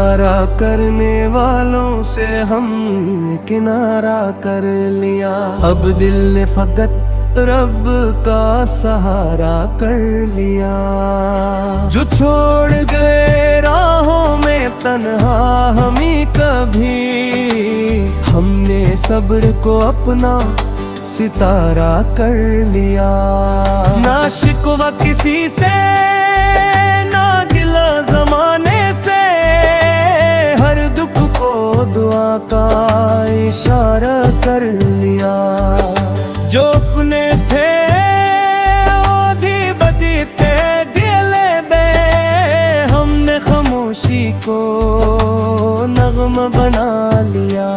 किनारा करने वालों से हमने किनारा कर लिया। अब दिल ने फकत रब का सहारा कर लिया। जो छोड़ गए राहों में तन्हा हमी कभी, हमने सब्र को अपना सितारा कर लिया। ना शिकवा किसी से ना गिला जमाने से, हर दुख को दुआ का इशारा कर लिया। जो अपने थे ओधी बदी थे दिले बे, हमने खामोशी को नगमा बना लिया।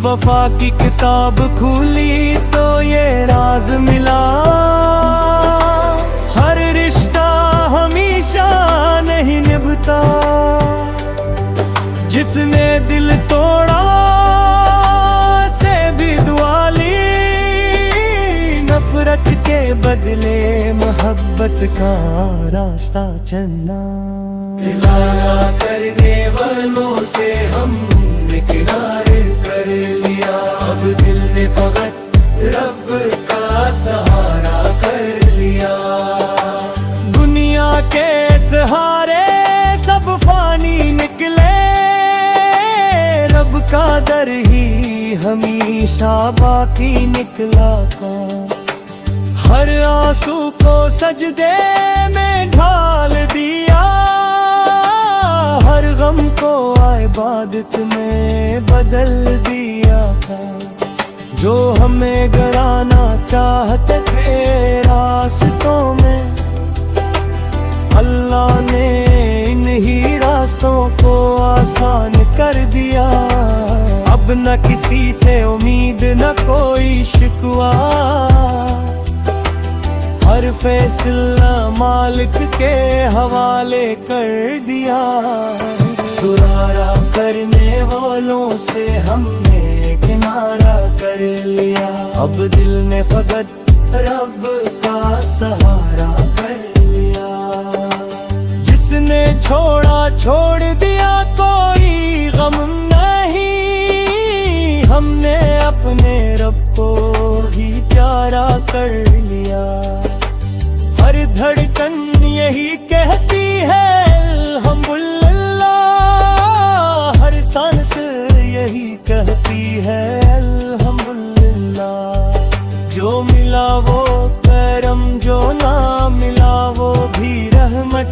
वफा की किताब खुली तो ये राज मिला, हर रिश्ता हमेशा नहीं निभता। जिसने दिल तोड़ा से भी दुआ ली, नफरत के बदले मोहब्बत का रास्ता चलना। किनारा करने वालों से हमने किनारे कर लिया। अब दिल ने फकत रब का सहारा कर लिया। दुनिया के सहारे सब फानी निकले, रब का दर ही हमेशा बाकी निकला था। हर आंसू को सजदे में ढाल दिया, हर गम को इबादत में बदल दिया था। जो हमें गराना चाहते थे रास्तों में, अल्लाह ने इन्हीं रास्तों को आसान कर दिया। अब न किसी से उम्मीद न कोई शिकवा, हर फैसला मालिक के हवाले कर दिया। सुरारा करने वालों से हमने किनारा कर लिया। अब दिल ने फकत रब का सहारा कर लिया। जिसने छोड़ा छोड़ दिया कोई गम नहीं, हमने अपने रब को ही प्यारा कर लिया। हर धड़कन यही कहती है अल्हम्दुलिल्लाह, हर सांस यही कहती है अल्हम्दुलिल्लाह। जो मिला वो करम, जो ना मिला वो भी रहमत।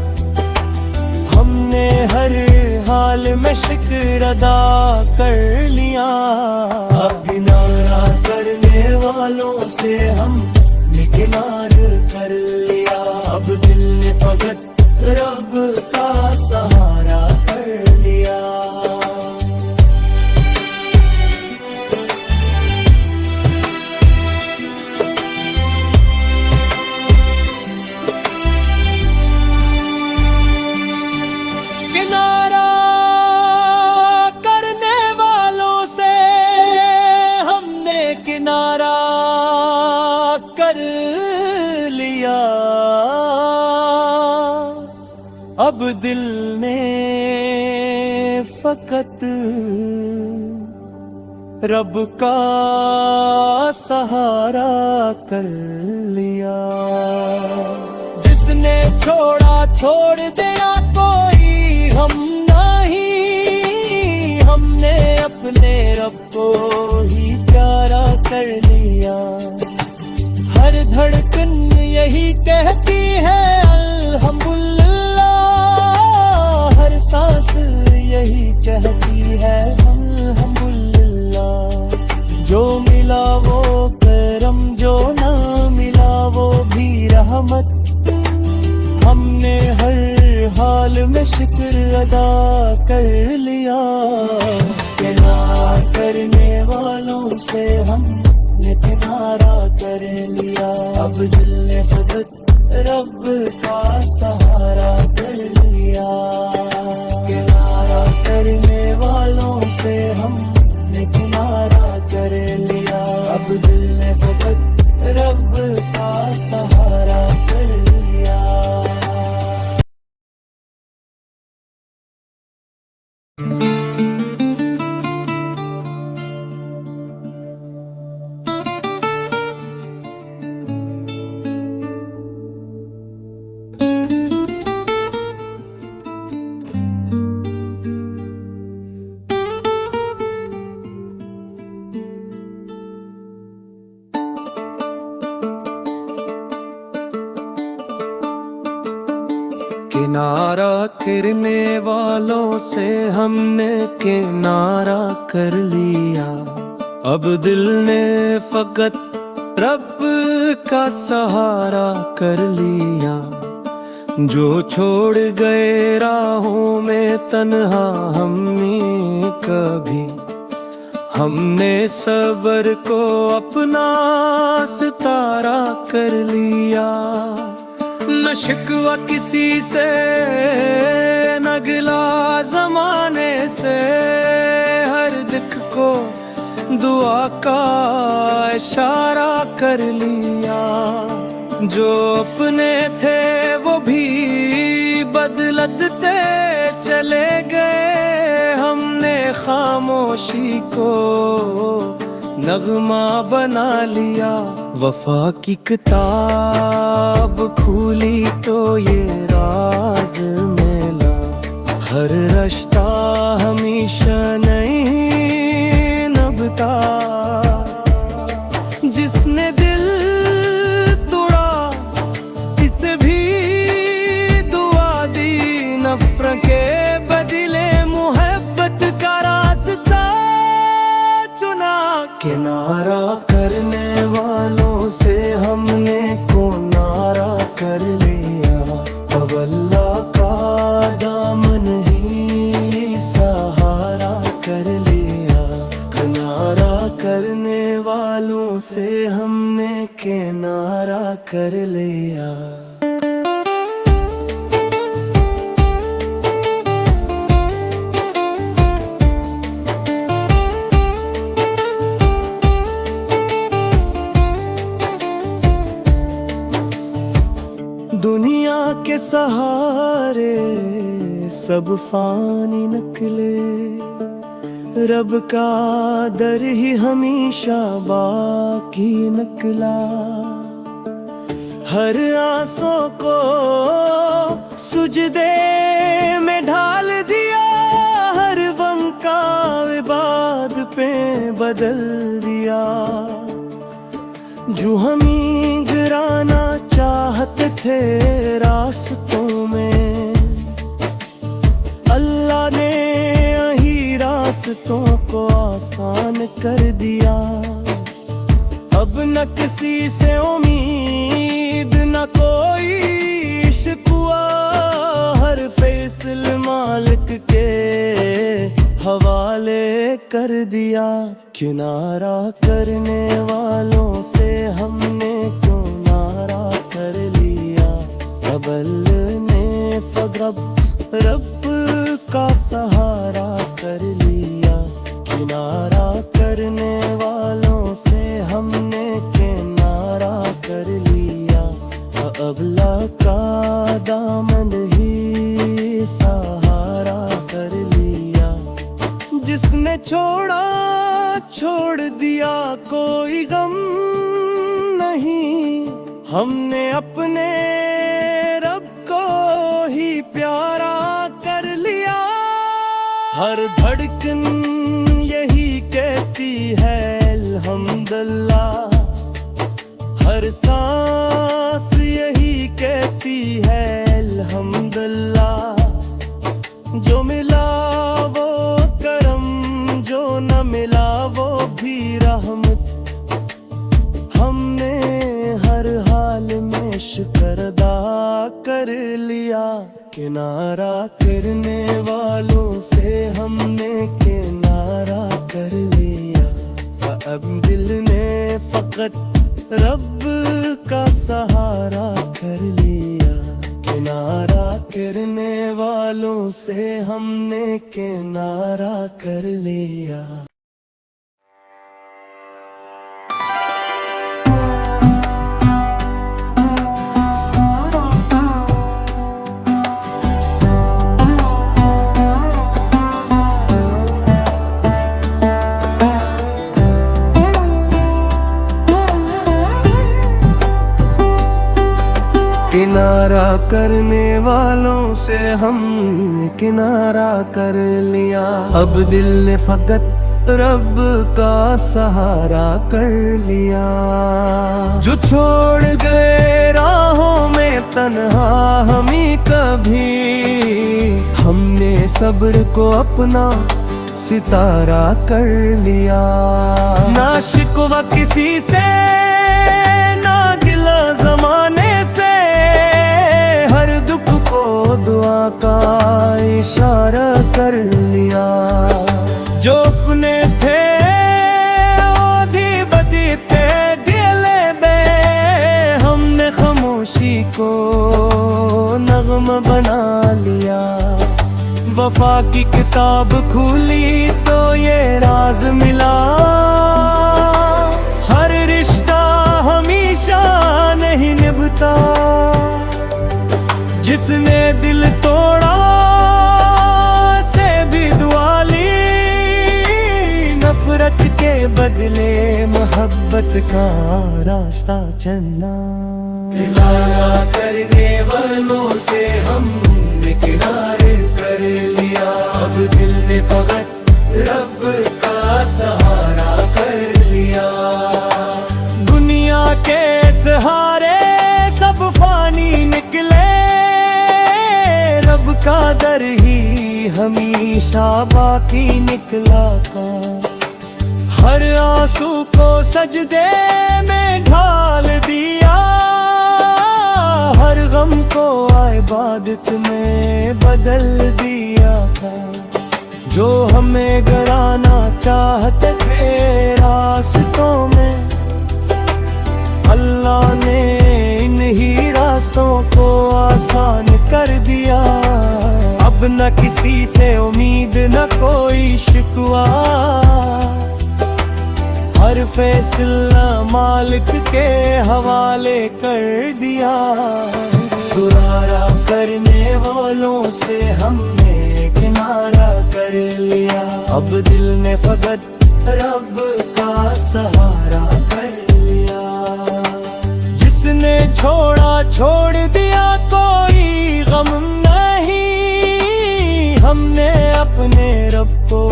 हमने हर हाल में शुक्र अदा कर लिया। अब किनारा करने वालों से हमने किनारा कर लिया। अब दिल ने फकत रब का सहारा कर लिया। किनारा करने वालों से हमने किनारा कर लिया। अब दिल ने फकत रब का सहारा कर लिया। जिसने छोड़ा छोड़ दिया कोई हम नहीं, हमने अपने रब को ही प्यारा कर लिया। हर धड़कन यही कहती है अल्हम्दुलिल्लाह, हर सांस यही कहती है अल्हम्दुलिल्लाह। जो मिला वो करम, जो ना मिला वो भी रहमत। हमने हर हाल में शुक्र अदा कर लिया। किनारा करने वालों से हमने किनारा कर लिया। अब दिल ने फकत रब का सहारा कर लिया। किनारा करने वालों से हमने किनारा कर लिया। अब दिल ने फकत रब का सहारा कर लिया। किनारा करने वालों से हमने किनारा कर लिया। अब दिल ने फकत रब का सहारा कर लिया। जो छोड़ गए राहों में तन्हा हमने कभी, हमने सब्र को अपना सितारा कर लिया। न शिकवा किसी से न गिला ज़माने से, हर दुख को दुआ का इशारा कर लिया। जो अपने थे वो भी बदलते चले गए, हमने खामोशी को नगमा बना लिया। वफा की किताब खुली तो ये राज मिला, हर रिश्ता हमेशा नहीं नभता। जिसने दिल तोड़ा इसे भी दुआ दी, नफरत के बदले मोहब्बत का रास्ता चुना। किनारा करने वालों से हमने किनारा कर लिया। अब अल्लाह का दामन ही सहारा कर लिया। किनारा करने वालों से हमने किनारा कर लिया। दुनिया के सहारे सब फानी निकले, रब का दर ही हमेशा बाकी निकला। हर आंसू को सुजदे में ढाल दिया, हर गम का इबाद पे बदल दिया। जो हमें गिराना चाहते थे रास्तों में, अल्लाह ने यही रास्तों को आसान कर दिया। अब न किसी से उम्मीद न कोई शिकवा, हर फैसला मालिक के हवाले कर दिया। किनारा करने वालों से हमने किनारा कर लिया। अब ने फकत रब का सहारा कर लिया। किनारा करने वालों से हमने किनारा कर लिया। अब अल्लाह का दामन ही सहारा कर लिया। जिसने छोड़ा छोड़ दिया कोई गम नहीं, हमने अपने रब को ही प्यारा कर लिया। हर धड़कन यही कहती है अल्हम्दुलिल्लाह, हर सांस यही कहती है अल्हम्दुलिल्लाह। जो मिला वो करम, जो न मिला वो भी रहमत। हमने हर हाल में शुक्र अदा कर लिया। किनारा करने वालों से हमने किनारा कर लिया। अब दिल ने फकत रब का सहारा कर लिया। किनारा करने वालों से हमने किनारा कर लिया। किनारा करने वालों से हमने किनारा कर लिया। अब दिल ने फकत रब का सहारा कर लिया। जो छोड़ गए राहों में तन्हा हम ही कभी भी हमने सब्र को अपना सितारा कर लिया। ना शिकवा किसी से, ना गिला जमाने से, हर दुख को दुआ का इशारा कर लिया। जो अपने थे ओधी बदीते दिले बे, हमने खामोशी को नग़्मा बना लिया। वफा की किताब खुली तो ये राज मिला, हर रिश्ता हमेशा नहीं निभता। जिसने दिल तोड़ा से भी दुआ ली, नफरत के बदले मोहब्बत का रास्ता चलना। किनारा करने वालों से हमने किनारे कर लिया। अब दिल ने फकत रब का सहारा कर लिया। दुनिया के सहारे सब फानी निकले, रब का दर ही हमेशा बाकी निकला था। हर आंसू को सजदे में ढाल दिया, हर गम को इबादत में बदल दिया था। जो हमें गड़ाना चाहते थे रास्तों में, अल्लाह ने इन्हीं रास्तों को आसान कर दिया। अब न किसी से उम्मीद न कोई शिकवा, हर फैसला मालिक के हवाले कर दिया। सुरारा करने वालों से हमने किनारा कर लिया। अब दिल ने फकत रब का सहारा कर लिया। जिसने छोड़ा छोड़ दिया कोई गम नहीं, हमने अपने रब को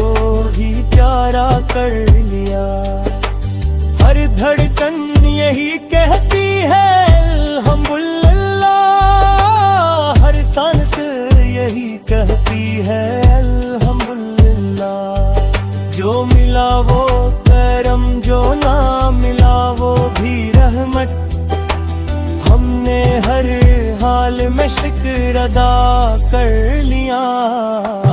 ही प्यारा कर लिया। हर धड़कन यही कहती है अल्हम्दुलिल्लाह, हर सांस यही कहती है अल्हम्दुलिल्लाह। जो मिला वो करम, जो ना मिला वो भी रहमत। हमने हर हाल में शुक्र अदा कर लिया।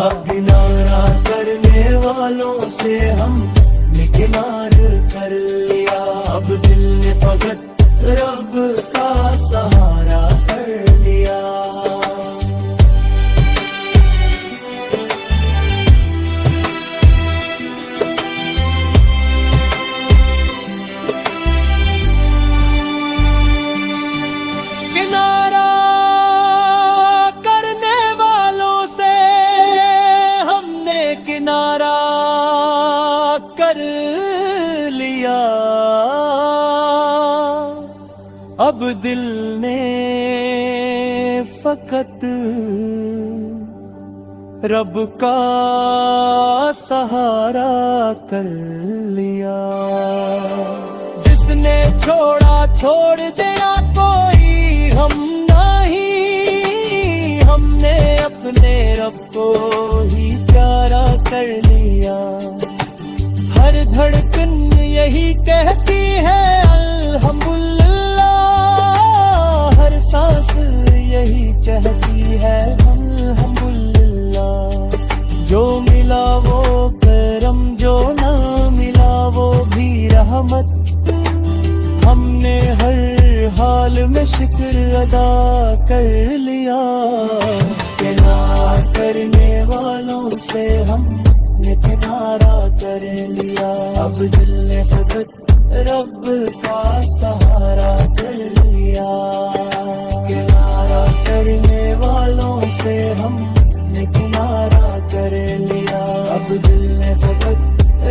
अब किनारा करने वालों से हमने किनारा कर लिया। अब दिल ने फकत रब का सहारा कर लिया। किनारा करने वालों से हमने किनारा कर लिया। अब दिल ने फकत रब का सहारा कर लिया। जिसने छोड़ा छोड़ दिया कोई हम नहीं, हमने अपने रब को ही प्यारा कर लिया। हर धड़कन यही कहती है अल्हम्दुलिल्लाह, हर सांस यही कहती है अल्हम्दुलिल्लाह। जो मिला वो करम, जो ना मिला वो भी रहमत। हमने हर हाल में शुक्र अदा कर लिया। किनारा करने वालों से हमने किनारा कर लिया। अब दिल ने फकत रब का सहारा कर लिया। किनारा करने वालों से हमने किनारा कर लिया। अब दिल ने फकत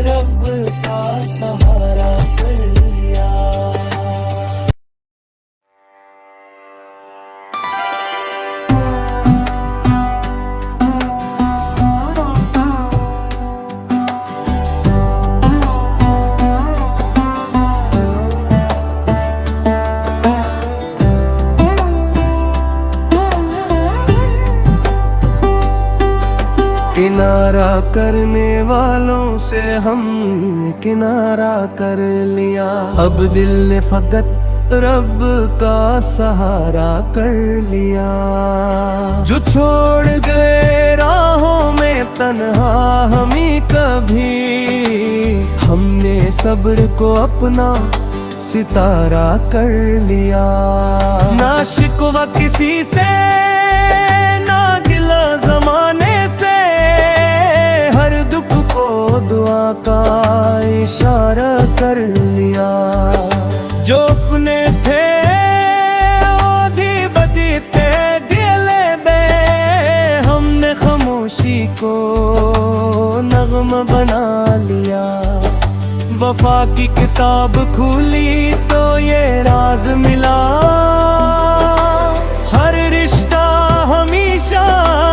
रब का सहारा कर लिया। किनारा करने वालों से हमने किनारा कर लिया। अब दिल ने फकत रब का सहारा कर लिया। जो छोड़ गए राहों में तन्हा हमी कभी, हमने सब्र को अपना सितारा कर लिया। ना शिकवा किसी से ना गिला जमाने से, हर दुख को दुआ का इशारा कर लिया। जो अपने थे ओधी बदीते दिले बे, हमने खामोशी को नगमा बना लिया। वफा की किताब खुली तो ये राज मिला, हर रिश्ता हमेशा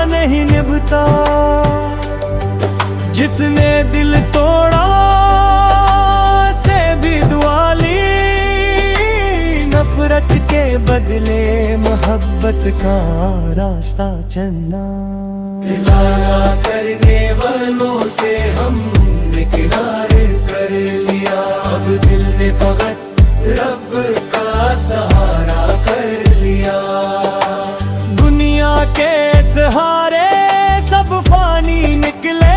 नहीं निभता। जिसने दिल तोड़ा से भी दुआ ली, नफरत के बदले मोहब्बत का रास्ता चलना। किनारा करने वालों से हमने किनारे कर लिया। अब दिल ने फकत रब का सहारा कर लिया। दुनिया के सहारे सब फानी निकले,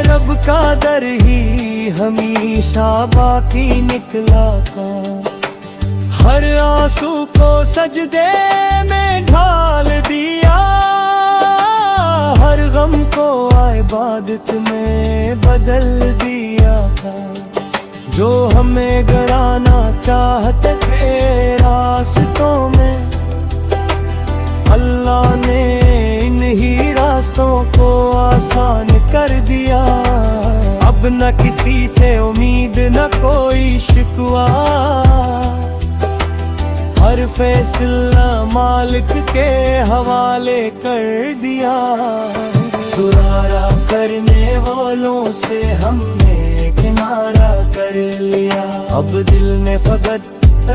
रब का दर ही हमेशा बाकी निकला का। हर आंसू को सजदे में ढाल दिया, हर गम को इबादत में बदल दिया था। जो हमें गड़ाना चाहते थे रास्तों में, अल्लाह ने इन्हीं रास्तों को आसान कर दिया। अब न किसी से उम्मीद न कोई शिकवा, हर फैसला मालिक के हवाले कर दिया। सुरारा करने वालों से हमने किनारा कर लिया। अब दिल ने फकत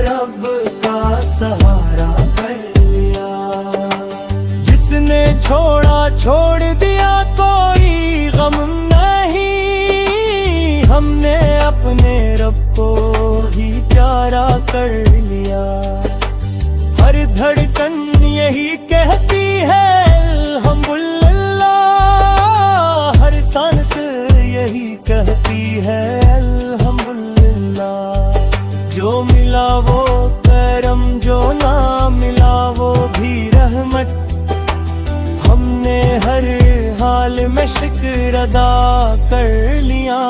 रब का सहारा कर लिया। जिसने छोड़ा छोड़ दिया कोई गम नहीं, हमने अपने रब को ही प्यारा कर लिया। हर धड़कन यही कहती है अल्हम्दुलिल्लाह, हर सांस यही कहती है अल्हम्दुलिल्लाह। जो मिला वो करम, जो ना मिला वो भी रहमत। हमने हर हाल में शुक्र अदा कर लिया।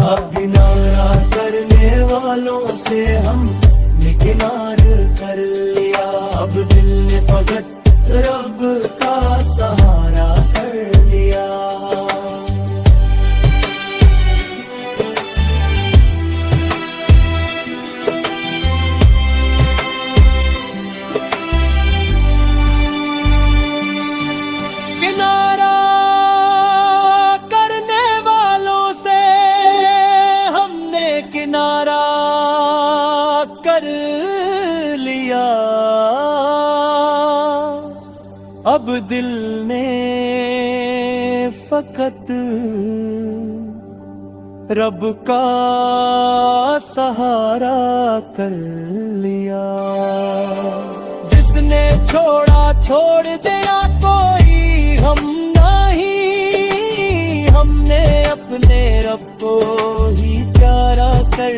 अब किनारा करने वालों से हमने किनारा कर लिया। अब दिल ने फकत रब का सहारा कर लिया। किनारा करने वालों से हमने किनारा कर लिया। अब दिल ने फकत रब का सहारा कर लिया। जिसने छोड़ा छोड़ दिया कोई हम नहीं, हमने अपने रब को ही प्यारा कर